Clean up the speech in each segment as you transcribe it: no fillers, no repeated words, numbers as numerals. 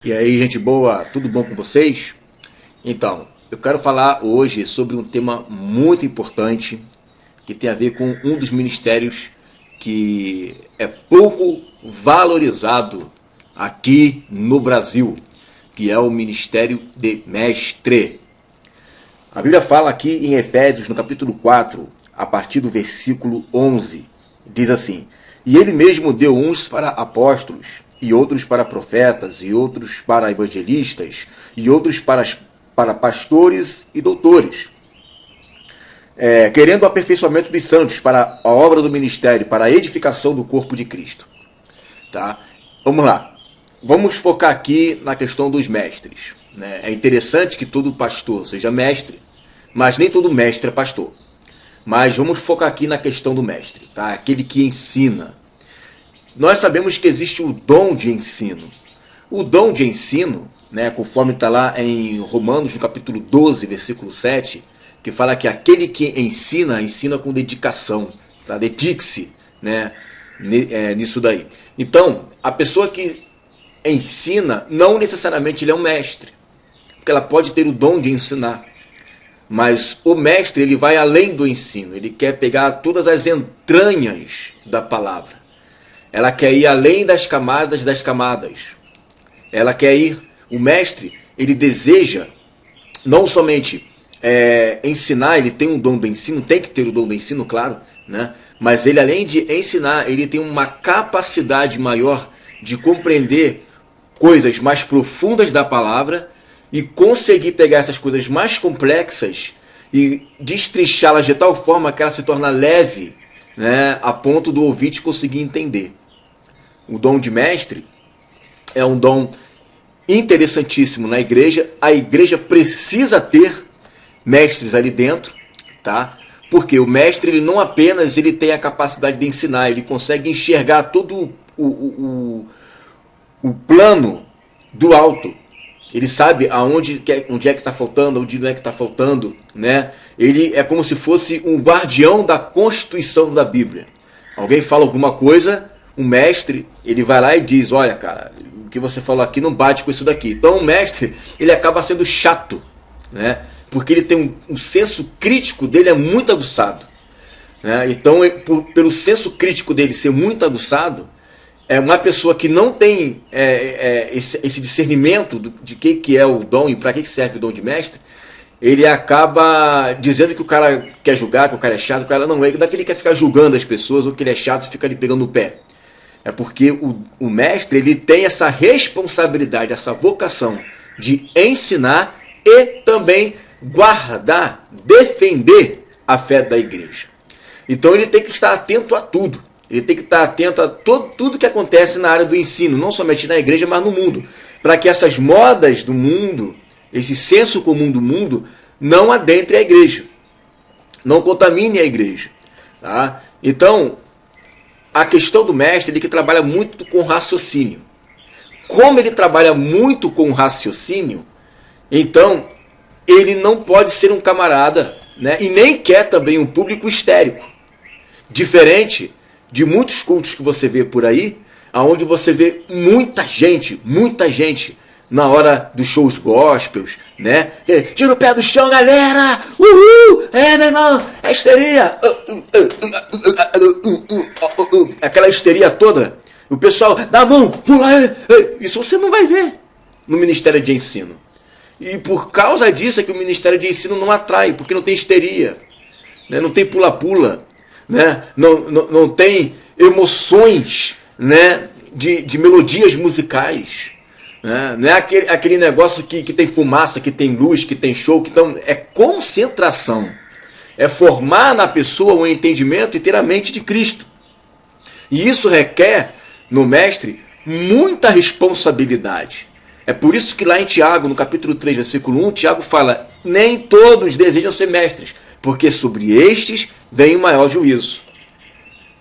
E aí, gente boa, tudo bom com vocês? Então, eu quero falar hoje sobre um tema muito importante que tem a ver com um dos ministérios que é pouco valorizado aqui no Brasil, que é o ministério de mestre. A Bíblia fala aqui em Efésios, no capítulo 4, a partir do versículo 11, diz assim: E ele mesmo deu uns para apóstolos, e outros para profetas, e outros para evangelistas, e outros para pastores e doutores, querendo o aperfeiçoamento dos santos para a obra do ministério, para a edificação do corpo de Cristo. Tá? Vamos lá. Vamos focar aqui na questão dos mestres. Né? É interessante que todo pastor seja mestre, mas nem todo mestre é pastor. Mas vamos focar aqui na questão do mestre, tá? Aquele que ensina. Nós sabemos que existe o dom de ensino. O dom de ensino, né, conforme está lá em Romanos, no capítulo 12, versículo 7, que fala que aquele que ensina, ensina com dedicação. Tá? Dedique-se, né, nisso daí. Então, a pessoa que ensina, não necessariamente ele é um mestre, porque ela pode ter o dom de ensinar. Mas o mestre, ele vai além do ensino, ele quer pegar todas as entranhas da palavra. Ela quer ir além das camadas das camadas. Ela quer ir, o mestre, ele deseja não somente ensinar, ele tem um dom do ensino, tem que ter o dom do ensino, claro, né? Mas ele, além de ensinar, ele tem uma capacidade maior de compreender coisas mais profundas da palavra e conseguir pegar essas coisas mais complexas e destrinchá-las de tal forma que ela se torna leve, né, a ponto do ouvinte conseguir entender. O dom de mestre é um dom interessantíssimo na igreja. A igreja precisa ter mestres ali dentro, tá? Porque o mestre, ele não apenas ele tem a capacidade de ensinar, ele consegue enxergar todo o plano do alto. Ele sabe onde é que está faltando, onde não é que está faltando, né? Ele é como se fosse um guardião da constituição da Bíblia. Alguém fala alguma coisa, o mestre, ele vai lá e diz: olha, cara, o que você falou aqui não bate com isso daqui. Então o mestre, ele acaba sendo chato, né? Porque ele tem um senso crítico dele é muito aguçado, né? Então, pelo senso crítico dele ser muito aguçado, é uma pessoa que não tem esse discernimento de que é o dom e para que serve o dom de mestre, ele acaba dizendo que o cara quer julgar, que o cara é chato, que o cara não é, que daquele quer ficar julgando as pessoas, ou que ele é chato e fica ali pegando no pé. É porque o mestre, ele tem essa responsabilidade, essa vocação de ensinar e também guardar, defender a fé da igreja. Então ele tem que estar atento a tudo. Ele tem que estar atento a tudo que acontece na área do ensino, não somente na igreja, mas no mundo. Para que essas modas do mundo, esse senso comum do mundo, não adentre a igreja. Não contamine a igreja. Tá? Então, a questão do mestre, ele que trabalha muito com raciocínio. Como ele trabalha muito com raciocínio, então ele não pode ser um camarada, né? E nem quer também um público histérico. Diferente de muitos cultos que você vê por aí, aonde você vê muita gente na hora dos shows gospels, né? Tira o pé do chão, galera! Uhul! Meu irmão, é histeria! Aquela histeria toda. O pessoal, dá a mão, pula aí! Isso você não vai ver no Ministério de Ensino. E por causa disso é que o Ministério de Ensino não atrai, porque não tem histeria, né? Não tem pula-pula, né? Não tem emoções, né? de melodias musicais, né? Não é aquele negócio que tem fumaça, que tem luz, que tem show, então é concentração, é formar na pessoa um entendimento inteiramente de Cristo. E isso requer no mestre muita responsabilidade. É por isso que lá em Tiago, no capítulo 3, versículo 1, Tiago fala: nem todos desejam ser mestres, porque sobre estes vem o maior juízo.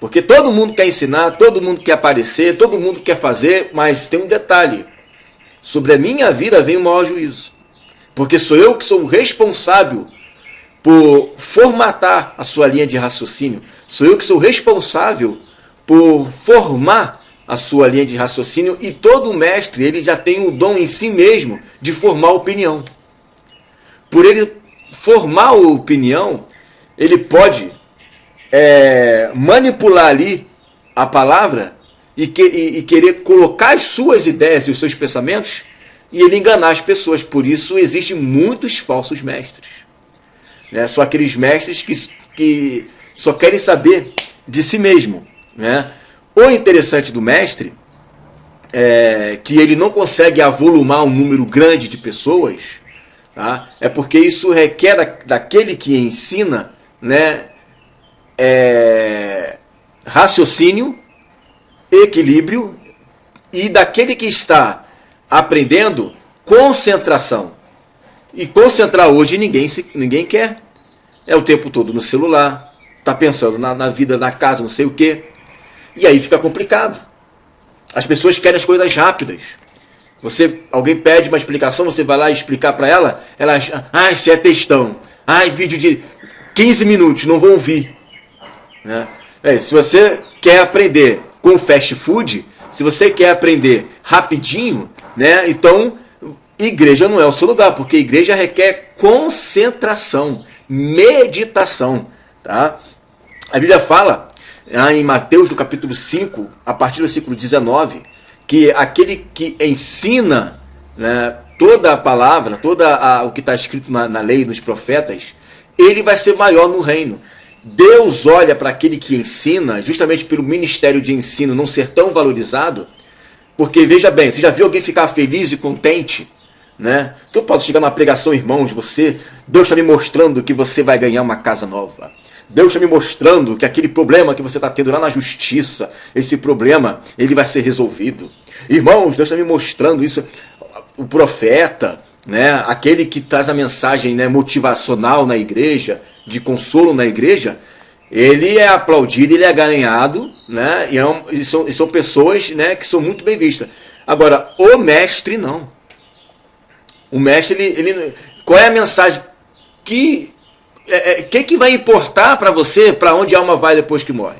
Porque todo mundo quer ensinar, todo mundo quer aparecer, todo mundo quer fazer, mas tem um detalhe: sobre a minha vida vem o maior juízo. Porque sou eu que sou o responsável por formatar a sua linha de raciocínio. Sou eu que sou responsável por formar a sua linha de raciocínio, e todo mestre ele já tem o dom em si mesmo de formar opinião. Por ele formar a opinião, ele pode manipular ali a palavra e querer colocar as suas ideias e os seus pensamentos e ele enganar as pessoas. Por isso existem muitos falsos mestres. São aqueles mestres que só querem saber de si mesmo. O interessante do mestre é que ele não consegue avolumar um número grande de pessoas, tá? É porque isso requer daquele que ensina, raciocínio, equilíbrio, e daquele que está aprendendo, concentração. E concentrar hoje ninguém quer. É o tempo todo no celular, está pensando na vida, na casa, não sei o quê. E aí fica complicado. As pessoas querem as coisas rápidas. Alguém pede uma explicação, você vai lá explicar para ela, isso é textão. Vídeo de 15 minutos, não vou ouvir. Se você quer aprender com fast food, se você quer aprender rapidinho, então igreja não é o seu lugar, porque igreja requer concentração, meditação. Tá? A Bíblia fala, em Mateus, no capítulo 5, a partir do versículo 19, que aquele que ensina toda a palavra, o que está escrito na lei, nos profetas, ele vai ser maior no reino. Deus olha para aquele que ensina, justamente pelo ministério de ensino não ser tão valorizado, porque, veja bem, você já viu alguém ficar feliz e contente? Que eu posso chegar numa pregação, irmãos, Deus está me mostrando que você vai ganhar uma casa nova. Deus está me mostrando que aquele problema que você está tendo lá na justiça, esse problema, ele vai ser resolvido. Irmãos, Deus está me mostrando isso. O profeta, aquele que traz a mensagem motivacional na igreja, de consolo na igreja, ele é aplaudido, ele é ganhado, e são pessoas que são muito bem vistas. Agora, o mestre não. O mestre, qual é a mensagem que vai importar para você, para onde a alma vai depois que morre?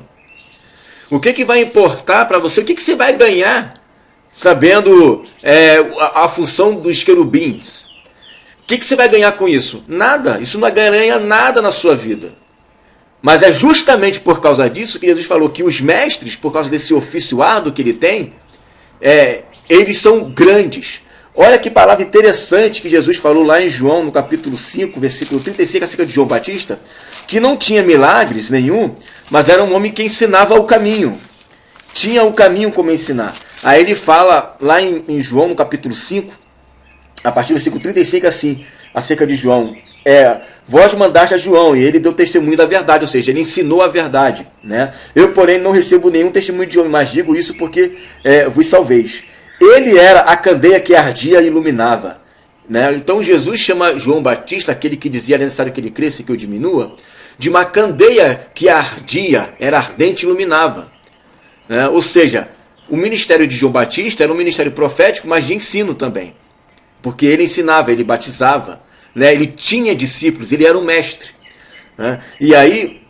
O que vai importar para você? O que você vai ganhar sabendo a função dos querubins? O que você vai ganhar com isso? Nada. Isso não ganha nada na sua vida. Mas é justamente por causa disso que Jesus falou que os mestres, por causa desse ofício árduo que ele tem, eles são grandes. Olha que palavra interessante que Jesus falou lá em João, no capítulo 5, versículo 35, acerca de João Batista, que não tinha milagres nenhum, mas era um homem que ensinava o caminho. Tinha o caminho como ensinar. Aí ele fala lá em João, no capítulo 5, a partir do versículo 35, assim, acerca de João. Vós mandaste a João, e ele deu testemunho da verdade, ou seja, ele ensinou a verdade. Eu, porém, não recebo nenhum testemunho de homem, mas digo isso porque vos salveis. Ele era a candeia que ardia e iluminava. Então Jesus chama João Batista, aquele que dizia era necessário que ele cresça e que eu diminua, de uma candeia que ardia, era ardente e iluminava. Ou seja, o ministério de João Batista era um ministério profético, mas de ensino também. Porque ele ensinava, ele batizava, ele tinha discípulos, ele era um mestre. E aí,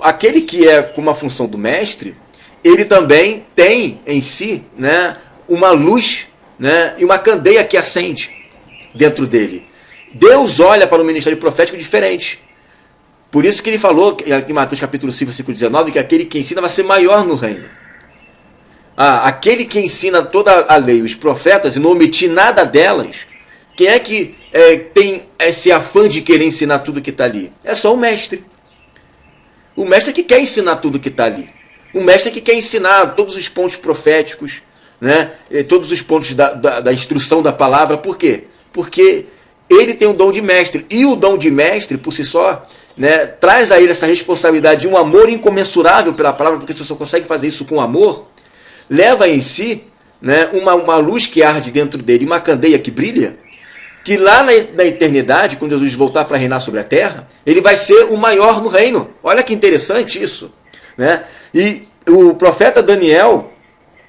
aquele que é com uma função do mestre, ele também tem em si uma luz e uma candeia que acende dentro dele. Deus olha para o ministério profético diferente. Por isso que ele falou, em Mateus capítulo 5, versículo 19, que aquele que ensina vai ser maior no reino. Aquele que ensina toda a lei, os profetas, e não omitir nada delas, quem é que tem esse afã de querer ensinar tudo que está ali? É só o mestre. O mestre que quer ensinar tudo que está ali. O mestre que quer ensinar todos os pontos proféticos, todos os pontos da instrução da palavra. Por quê? Porque ele tem o dom de mestre. E o dom de mestre, por si só, traz a ele essa responsabilidade de um amor incomensurável pela palavra, porque você só consegue fazer isso com amor. Leva em si uma luz que arde dentro dele, uma candeia que brilha, que lá na eternidade, quando Jesus voltar para reinar sobre a terra, ele vai ser o maior no reino. Olha que interessante isso. E o profeta Daniel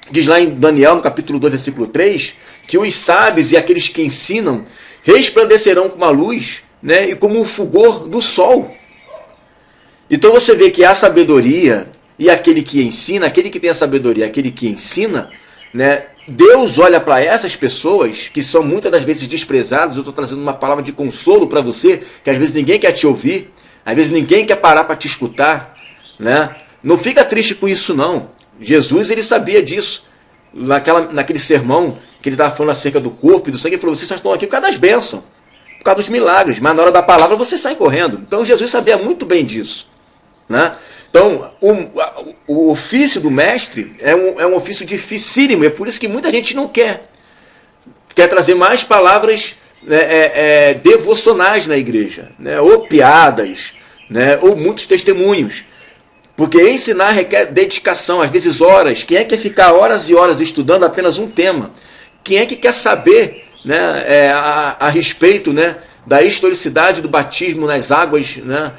diz lá em Daniel, no capítulo 2, versículo 3, que os sábios e aqueles que ensinam resplandecerão com uma luz, e como o fulgor do sol. Então você vê que a sabedoria e aquele que ensina, aquele que tem a sabedoria, aquele que ensina, né? Deus olha para essas pessoas que são muitas das vezes desprezadas. Eu estou trazendo uma palavra de consolo para você, que às vezes ninguém quer te ouvir, às vezes ninguém quer parar para te escutar, né? Não fica triste com isso, não. Jesus, ele sabia disso. Naquele sermão que ele estava falando acerca do corpo e do sangue, ele falou: vocês só estão aqui por causa das bênçãos, por causa dos milagres, mas na hora da palavra vocês saem correndo. Então Jesus sabia muito bem disso, né? Então, o ofício do mestre é um ofício dificílimo, é por isso que muita gente não quer trazer mais palavras, né, devocionais na igreja, né, ou piadas, né, ou muitos testemunhos. Porque ensinar requer dedicação, às vezes horas. Quem é que quer ficar horas e horas estudando apenas um tema? Quem é que quer saber, né, a respeito, né, da historicidade do batismo nas águas, né,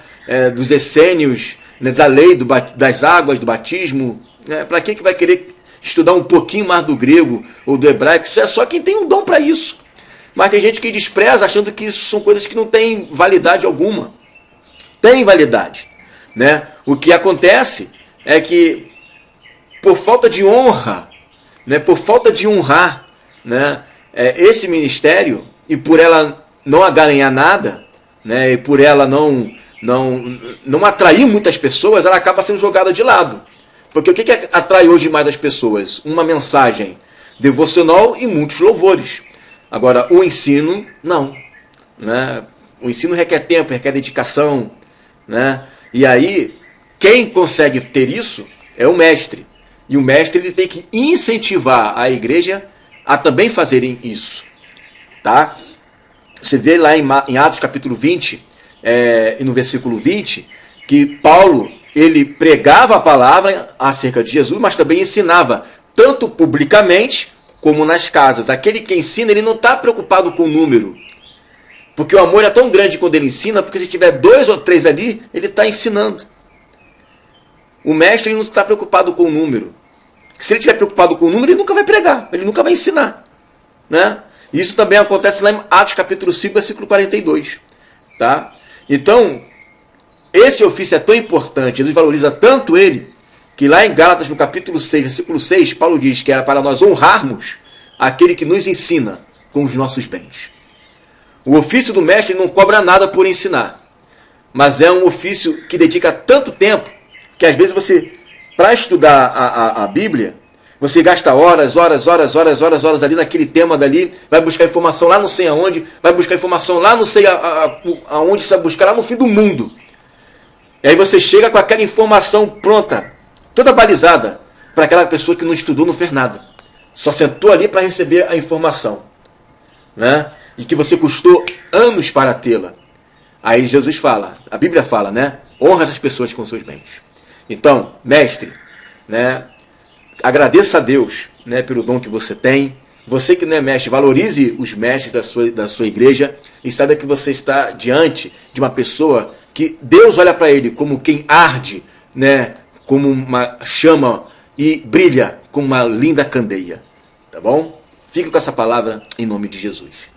dos essênios, né, da lei das águas do batismo? Né? Para que vai querer estudar um pouquinho mais do grego ou do hebraico? Isso é só quem tem um dom para isso. Mas tem gente que despreza, achando que isso são coisas que não têm validade alguma. Tem validade. Né? O que acontece é que, por falta de honra, né, por falta de honrar, né, esse ministério, e por ela não ganhar nada, né, e por ela não atrair muitas pessoas, ela acaba sendo jogada de lado. Porque o que atrai hoje mais as pessoas? Uma mensagem devocional e muitos louvores. Agora, o ensino, não. Né? O ensino requer tempo, requer dedicação, né? E aí, quem consegue ter isso é o mestre. E o mestre, ele tem que incentivar a igreja a também fazerem isso. Tá? Você vê lá em Atos capítulo 20, e no versículo 20, que Paulo, ele pregava a palavra acerca de Jesus, mas também ensinava, tanto publicamente como nas casas. Aquele que ensina, ele não está preocupado com o número. Porque o amor é tão grande quando ele ensina, porque se tiver 2 ou 3 ali, ele está ensinando. O mestre não está preocupado com o número. Se ele estiver preocupado com o número, ele nunca vai pregar, ele nunca vai ensinar. Né? Isso também acontece lá em Atos capítulo 5, versículo 42. Tá? Então, esse ofício é tão importante, Jesus valoriza tanto ele, que lá em Gálatas, no capítulo 6, versículo 6, Paulo diz que era para nós honrarmos aquele que nos ensina com os nossos bens. O ofício do mestre não cobra nada por ensinar, mas é um ofício que dedica tanto tempo que às vezes você, para estudar a Bíblia, você gasta horas ali naquele tema dali, vai buscar informação lá não sei aonde, vai buscar informação lá não sei aonde, você vai buscar lá no fim do mundo. E aí você chega com aquela informação pronta, toda balizada, para aquela pessoa que não estudou, não fez nada. Só sentou ali para receber a informação. Né? E que você custou anos para tê-la. Aí Jesus fala, a Bíblia fala, né? Honra essas pessoas com seus bens. Então, mestre, né? Agradeça a Deus, né, pelo dom que você tem. Você que não é mestre, valorize os mestres da sua igreja e saiba que você está diante de uma pessoa que Deus olha para ele como quem arde, né, como uma chama e brilha como uma linda candeia. Tá bom? Fique com essa palavra em nome de Jesus.